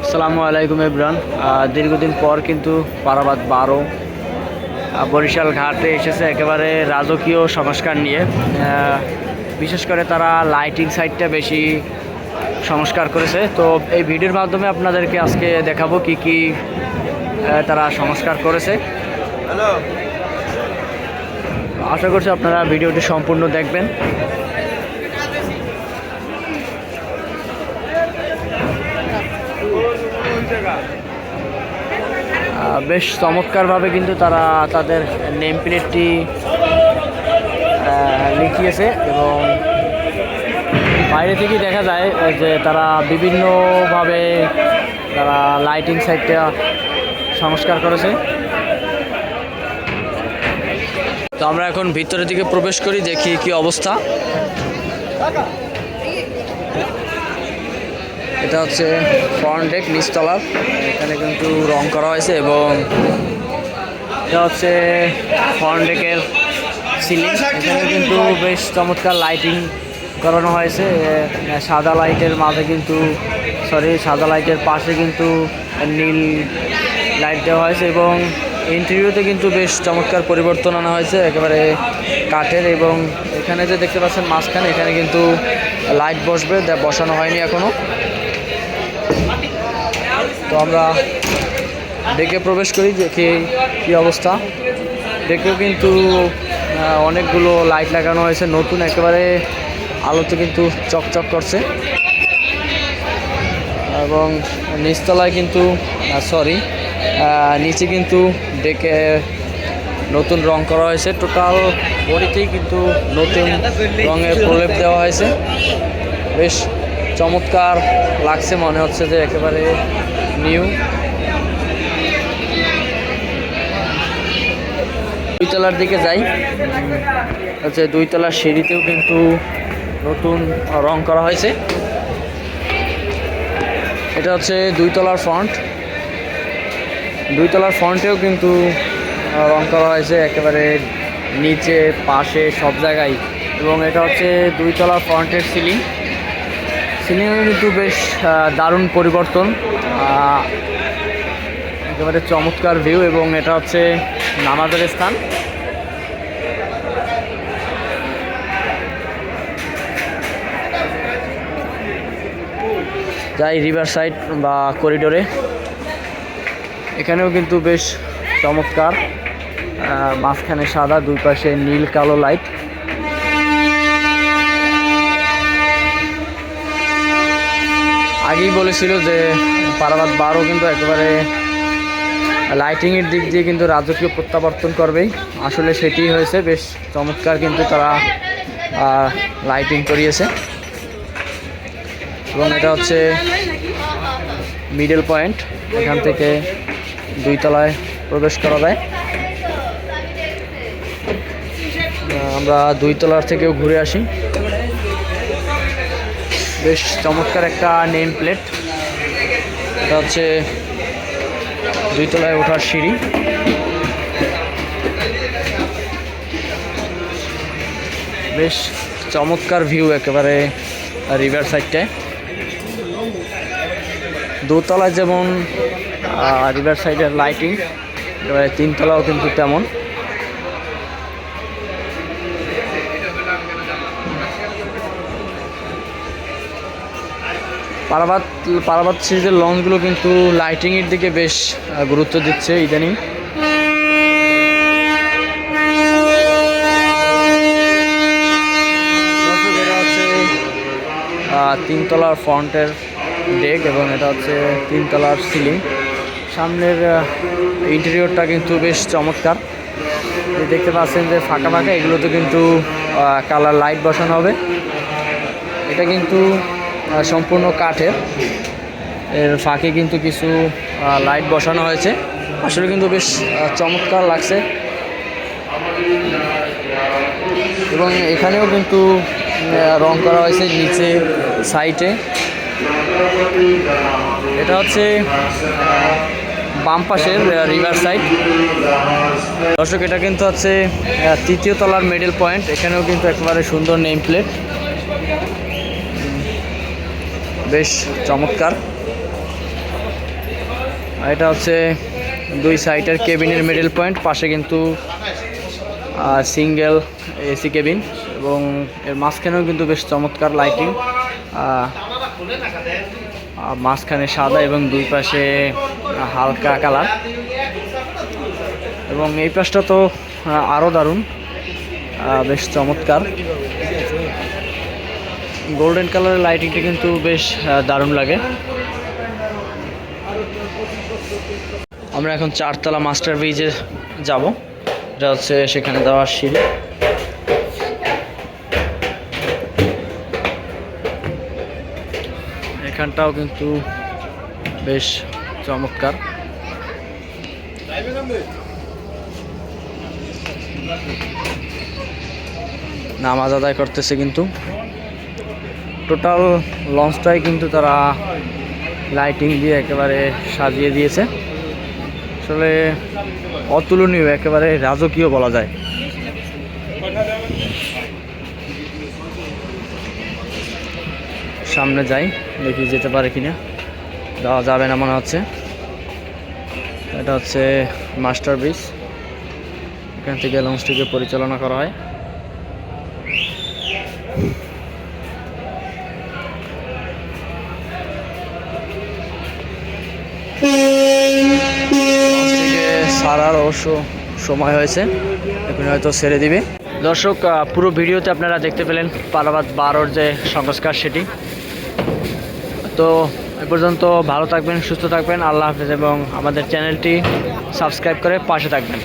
আসসালামু আলাইকুম এভরিওয়ান। দীর্ঘদিন পর কিন্তু পারাবাদ 12 বরিশাল ঘাটে এসেছে একেবারে রাজকীয় সংস্কার নিয়ে। বিশেষ করে তারা লাইটিং সাইডটা বেশি সংস্কার করেছে। তো এই ভিডিওর মাধ্যমে আপনাদেরকে আজকে দেখাবো কি কি তারা সংস্কার করেছে। আশা করছি আপনারা ভিডিওটি সম্পূর্ণ দেখবেন। বেশ চমৎকারভাবে কিন্তু তারা তাদের নেম প্লেটটি লিখিয়েছে এবং বাইরে থেকেই দেখা যায় যে তারা বিভিন্নভাবে তারা লাইটিং সাইডটা সংস্কার করেছে। তো আমরা এখন ভিতরের দিকে প্রবেশ করি, দেখি কি অবস্থা। এটা হচ্ছে ফ্রন্ট ডেক নিচতলার, এখানে কিন্তু রং করা হয়েছে এবং এটা হচ্ছে ফ্রন্ট ডেকের সিলিং। এখানে কিন্তু বেশ চমৎকার লাইটিং করানো হয়েছে। সাদা লাইটের মাঝে কিন্তু সাদা লাইটের পাশে কিন্তু নীল লাইট দেওয়া হয়েছে এবং ইন্টেরিয়রতে কিন্তু বেশ চমৎকার পরিবর্তন আনা হয়েছে একেবারে কাঠের। এবং এখানে যে দেখতে পাচ্ছেন মাঝখানে, এখানে কিন্তু লাইট বসবে, বসানো হয়নি এখনও। তো আমরা ডেকে প্রবেশ করি, দেখি কী অবস্থা। ডেকেও কিন্তু অনেকগুলো লাইট লাগানো হয়েছে নতুন, একেবারে আলোতে কিন্তু চকচক করছে। এবং নিচতলায় কিন্তু নিচে কিন্তু ডেকে নতুন রং করা হয়েছে। টোটাল বডিতেই কিন্তু নতুন রঙের প্রলেপ দেওয়া হয়েছে। বেশ চমৎকার লাগছে, মনে হচ্ছে যে একেবারে নিউ। দুইতলার দিকে যাই, হচ্ছে দুইতলার সিঁড়িতেও কিন্তু নতুন রং করা হয়েছে। এটা হচ্ছে দুইতলার ফ্রন্ট। দুইতলার ফ্রন্টেও কিন্তু রং করা হয়েছে একেবারে নিচে, পাশে, সব জায়গায়। এবং এটা হচ্ছে দুইতলার ফ্রন্টের সিলিংয়ে কিন্তু বেশ দারুণ পরিবর্তন, একেবারে চমৎকার ভিউ। এবং এটা হচ্ছে নামাজের স্থান। যাই রিভার সাইড বা করিডোরে, এখানেও কিন্তু বেশ চমৎকার, মাঝখানে সাদা, দুই পাশে নীল কালো লাইট। আগেই বলেছিল যে পারাবাদ 12 কিন্তু একেবারে লাইটিংয়ের দিক দিয়ে কিন্তু রাজকীয় প্রত্যাবর্তন করবেই। আসলে সেটি হয়েছে, বেশ চমৎকার কিন্তু তারা লাইটিং করিয়েছে। এবং এটা হচ্ছে মিডল পয়েন্ট, এখান থেকে দুইতলায় প্রবেশ করা যায়। আমরা দুইতলার থেকেও ঘুরে আসি। বেশ চমৎকার একটা নেম প্লেট। এটা হচ্ছে দুইতলায় ওঠার সিঁড়ি। বেশ চমৎকার ভিউ একেবারে রিভার সাইডটায়। দোতলায় যেমন রিভার সাইডের লাইটিং, এবারে তিনতলাও কিন্তু তেমন। পারাবাদ সিরিজের লঞ্চগুলো কিন্তু লাইটিংয়ের দিকে বেশ গুরুত্ব দিচ্ছে ইদানিং। এটা হচ্ছে তিনতলার ফ্রন্টের ডেক এবং এটা হচ্ছে তিনতলার সিলিং। সামনের ইন্টেরিয়রটা কিন্তু বেশ চমৎকার। দেখতে পাচ্ছেন যে ফাঁকা ফাঁকা, এগুলোতে কিন্তু কালার লাইট বসানো হবে। এটা কিন্তু সম্পূর্ণ কাঠের, এর ফাঁকে কিন্তু কিছু লাইট বসানো হয়েছে। আসলে কিন্তু বেশ চমৎকার লাগছে। এবং এখানেও কিন্তু রং করা হয়েছে নিচে সাইডে। এটা হচ্ছে বাম পাশের রিভার সাইড। দর্শক, এটা কিন্তু হচ্ছে তৃতীয় তলার মিডল পয়েন্ট। এখানেও কিন্তু একেবারে সুন্দর নেম প্লেট, বেশ চমৎকার। আর এটা হচ্ছে দুই সাইডের কেবিনের মিডল পয়েন্ট, পাশে কিন্তু সিঙ্গেল এসি কেবিন এবং এর মাঝখানেও কিন্তু বেশ চমৎকার লাইটিং, মাঝখানে সাদা এবং দুই পাশে হালকা কালার, এবং এই পাশটা তো আরও দারুণ, বেশ চমৎকার গোল্ডেন কালারের লাইটিংটা কিন্তু বেশ দারুণ লাগে। আমরা এখন 4তলা মাস্টার ব্রিজে যাব, এটা হচ্ছে সেখানে যাওয়ার সিঁড়ি। এখানটাও কিন্তু বেশ চমৎকার। নামাজ আদায় করতেছে, কিন্তু টোটাল লঞ্চটাই কিন্তু তারা লাইটিং দিয়ে একেবারে সাজিয়ে দিয়েছে, আসলে অতুলনীয়, একেবারে রাজকীয় বলা যায়। সামনে যাই, দেখি যেতে পারে কিনা, যাওয়া যাবে না মনে হচ্ছে। এটা হচ্ছে মাস্টার ব্রিজ, এখান থেকে লঞ্চটিকে পরিচালনা করা হয়। ছাড়ার অবশ্য সময় হয়েছে, এখন হয়তো ছেড়ে দিবে। দর্শক, পুরো ভিডিওতে আপনারা দেখতে পেলেন পারাবাদ 12-র যে সংস্কার সেটি। তো এ পর্যন্ত ভালো থাকবেন, সুস্থ থাকবেন, আল্লাহ হাফেজ, এবং আমাদের চ্যানেলটি সাবস্ক্রাইব করে পাশে থাকবেন।